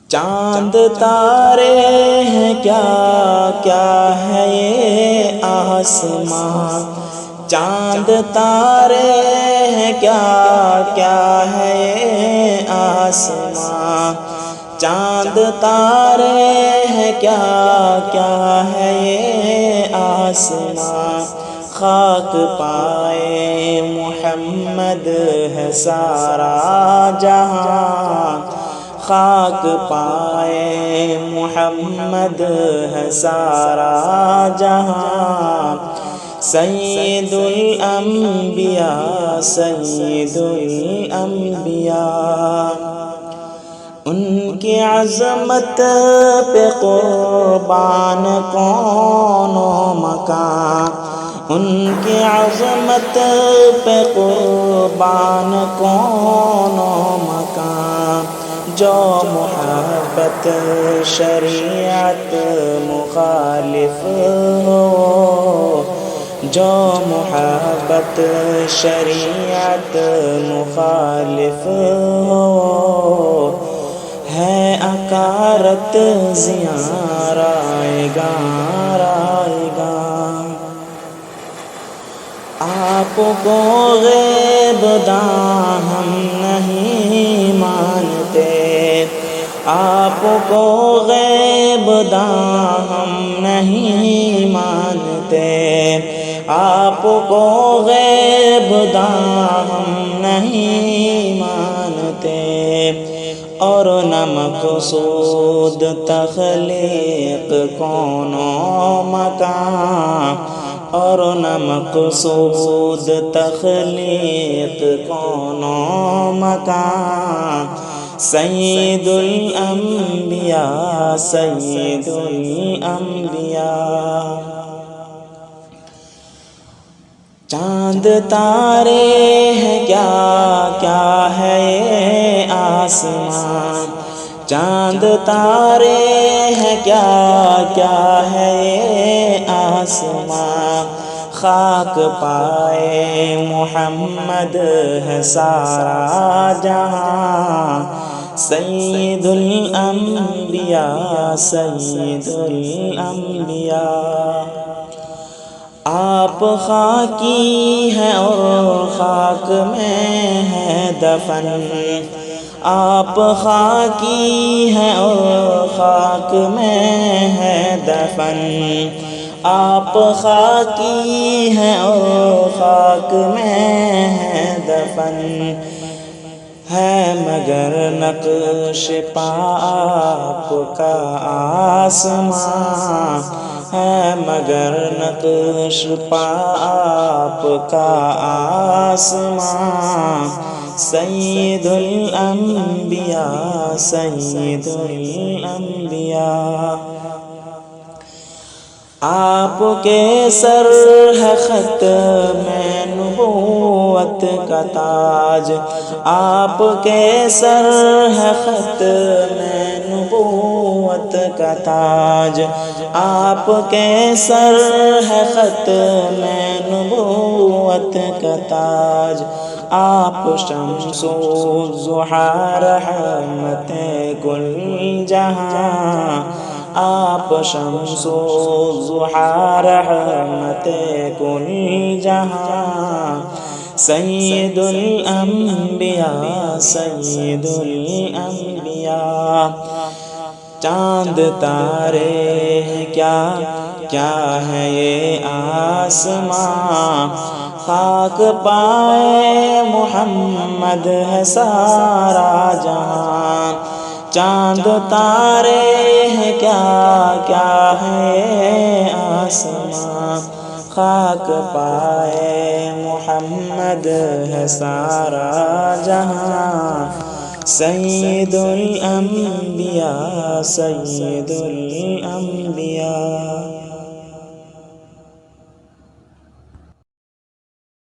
چاند تارے ہیں کیا کیا ہے یہ آسماں، چاند تارے ہیں کیا کیا ہے یہ آسماں، چاند تارے ہیں کیا کیا ہے یہ آسماں، خاک پائے محمد ہے سارا جہاں، خاک پائے محمد ہے سارا جہاں، سید الانبیاء سید الانبیاء، ان کی عظمت پہ قربان کون و مکان، ان کی عظمت پہ قربان کون و مکان، جو محبت شریعت مخالف ہو، جو محبت شریعت مخالف ہو، ہے اکارت زیاں رائے گا رائے گا، آپ کو غیب داں ہم نہیں مانتے، آپ کو غیب داں ہم نہیں مانتے، آپ کو غیب داں ہم نہیں مانتے، اور نہ مقصود تخلیق کون و مکان، اور نہ مقصود تخلیق کون و مکان، سید الانبیاء سید الانبیاء، چاند تارے ہیں کیا کیا ہے یہ آسماں، چاند تارے ہیں کیا کیا ہے یہ آسماں، خاک پائے محمد ہے سارا جہاں، سید الانبیاء سید الانبیاء، آپ خاکی ہیں اور خاک میں ہے دفن، آپ خاکی ہیں اور خاک میں ہے دفن، آپ خاکی ہیں اور خاک میں ہے دفن، ہے مگر نقش پا آپ کا آسماں، ہے مگر نقش پا آپ کا آسماں، سید الانبیاء سید الانبیاء، آپ کے سر ہے ختم نبوت کا تاج، آپ کے سر ہے ختم نبوت کا تاج، آپ کے سر ہے ختم نبوت کا تاج، آپ شمس الضحیٰ رحمت کل جہاں، آپ شمس الضحیٰ رحمت کل جہاں، سید الانبیاء سید الانبیاء، چاند تارے ہیں کیا کیا ہے یہ آسماں، خاک پائے محمد ہے سارا جہاں، چاند تارے ہیں کیا کیا ہے یہ آسماں، خاک پائے محمد ہے سارا جہاں، سید الانبیاء سید الانبیاء۔